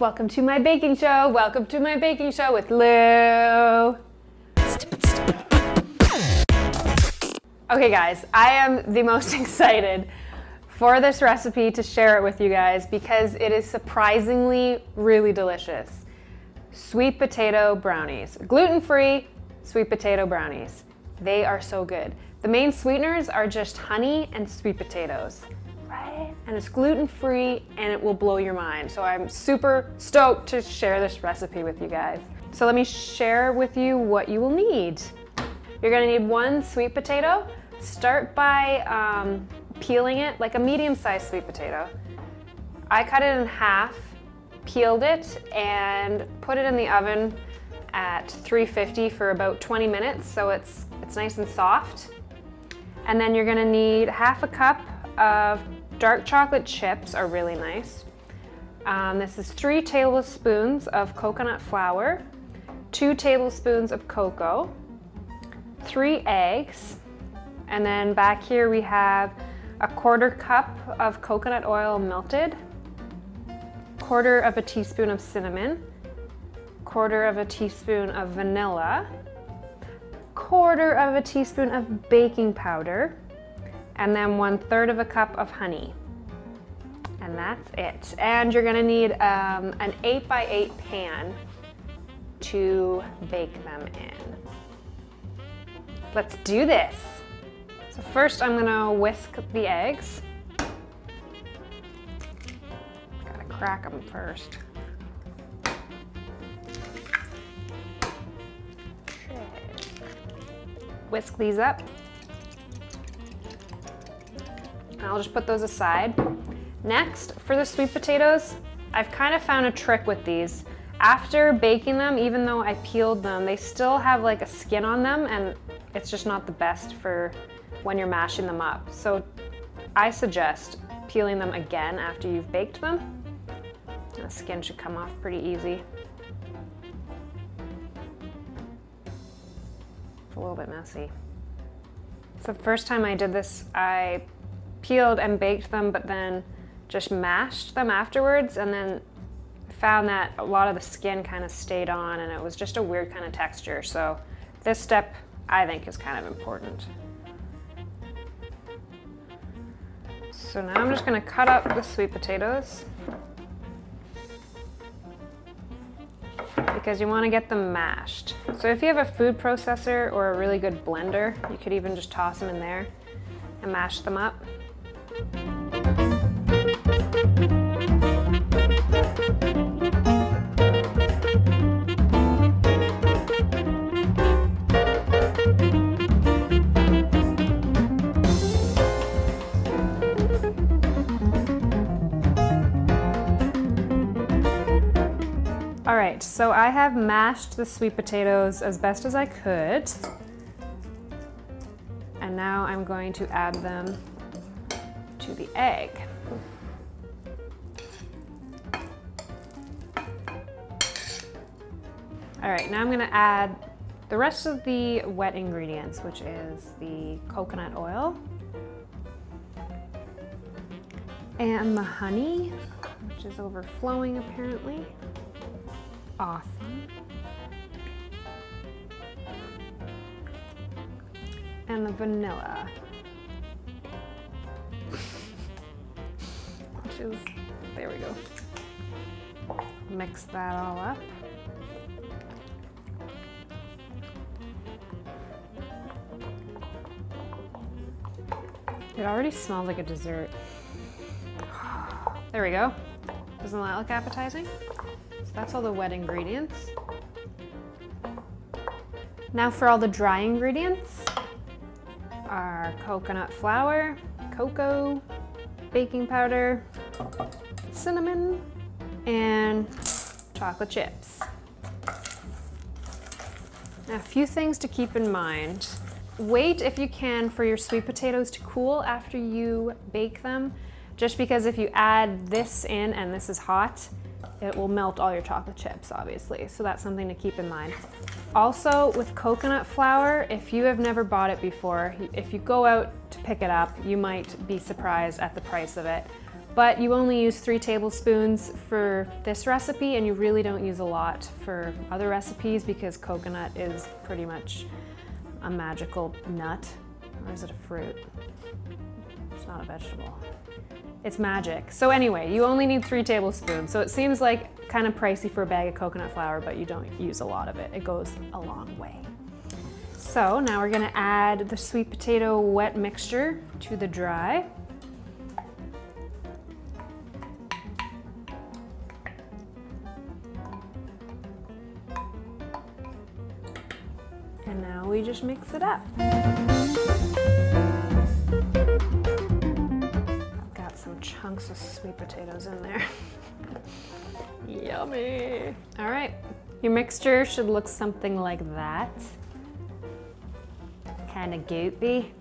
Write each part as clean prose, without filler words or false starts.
Welcome to my baking show. Welcome to my baking show with Lou. Okay guys, I am the most excited for this recipe to share it with you guys because it is surprisingly really delicious. Sweet potato brownies. Gluten-free sweet potato brownies. They are so good. The main sweeteners are just honey and sweet potatoes. Right? And it's gluten-free and it will blow your mind. So I'm super stoked to share this recipe with you guys. So let me share with you what you will need. You're gonna need one sweet potato. Start by peeling it, like a medium-sized sweet potato. I cut it in half, peeled it, and put it in the oven at 350 for about 20 minutes so it's nice and soft. And then you're gonna need half a cup of dark chocolate chips, are really nice. This is 3 tablespoons of coconut flour, 2 tablespoons of cocoa, 3 eggs, and then back here we have a 1/4 cup of coconut oil melted, 1/4 of a teaspoon of cinnamon, 1/4 of a teaspoon of vanilla, 1/4 of a teaspoon of baking powder, and then 1/3 of a cup of honey. And that's it. And you're gonna need an 8x8 pan to bake them in. Let's do this. So first I'm gonna whisk the eggs. Gotta crack them first. Whisk these up. I'll just put those aside. Next, for the sweet potatoes, I've kind of found a trick with these. After baking them, even though I peeled them, they still have like a skin on them and it's just not the best for when you're mashing them up. So I suggest peeling them again after you've baked them. The skin should come off pretty easy. It's a little bit messy. So the first time I did this, I peeled and baked them, but then just mashed them afterwards, and then found that a lot of the skin kind of stayed on and it was just a weird kind of texture. So this step I think is kind of important. So now I'm just gonna cut up the sweet potatoes because you wanna get them mashed. So if you have a food processor or a really good blender, you could even just toss them in there and mash them up. All right, so I have mashed the sweet potatoes as best as I could. And now I'm going to add them to the egg. All right, now I'm gonna add the rest of the wet ingredients, which is the coconut oil and the honey, which is overflowing apparently. Awesome. And the vanilla, which is, there we go. Mix that all up. It already smells like a dessert. There we go. Doesn't that look appetizing? So that's all the wet ingredients. Now for all the dry ingredients. Our coconut flour, cocoa, baking powder, cinnamon, and chocolate chips. Now, a few things to keep in mind. Wait, if you can, for your sweet potatoes to cool after you bake them, just because if you add this in and this is hot, it will melt all your chocolate chips, obviously. So that's something to keep in mind. Also, with coconut flour, if you have never bought it before, if you go out to pick it up, you might be surprised at the price of it. but you only use 3 tablespoons for this recipe, and you really don't use a lot for other recipes because coconut is pretty much a magical nut. Or is it a fruit? It's not a vegetable. It's magic. So anyway, you only need 3 tablespoons. So it seems like kind of pricey for a bag of coconut flour, but you don't use a lot of it. It goes a long way. So now we're gonna add the sweet potato wet mixture to the dry. And now we just mix it up. I've got some chunks of sweet potatoes in there. Yummy. All right, your mixture should look something like that. Kind of goopy.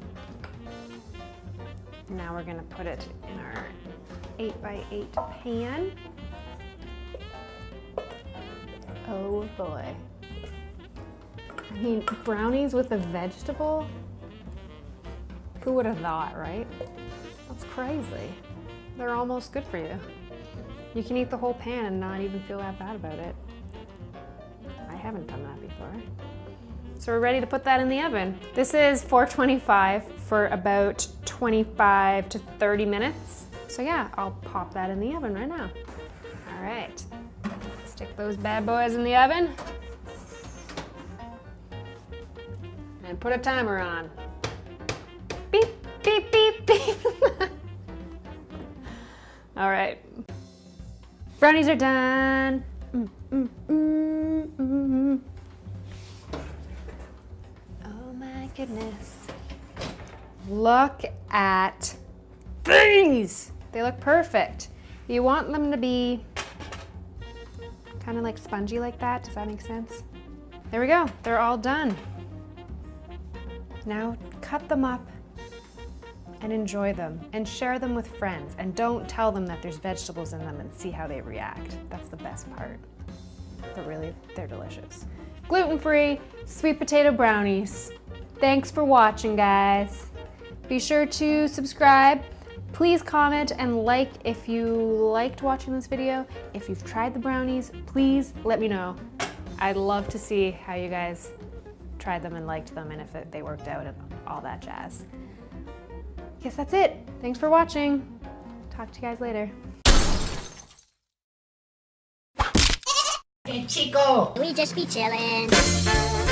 Now we're gonna put it in our 8x8 pan. Oh boy. I mean, brownies with a vegetable? Who would have thought, right? That's crazy. They're almost good for you. You can eat the whole pan and not even feel that bad about it. I haven't done that before. So we're ready to put that in the oven. This is 425 for about 25 to 30 minutes. So yeah, I'll pop that in the oven right now. All right, stick those bad boys in the oven. And put a timer on. Beep, beep, beep, beep. All right. Brownies are done. Oh my goodness. Look at these. They look perfect. You want them to be kind of like spongy like that. Does that make sense? There we go. They're all done. Now cut them up and enjoy them and share them with friends, and don't tell them that there's vegetables in them and see how they react. That's the best part. But really, they're delicious. Gluten-free sweet potato brownies. Thanks for watching, guys. Be sure to subscribe. Please comment and like if you liked watching this video. If you've tried the brownies, please let me know. I'd love to see how you guys tried them and liked them, and if they worked out and all that jazz. Guess that's it. Thanks for watching. Talk to you guys later. Hey Chico, we just be chillin'.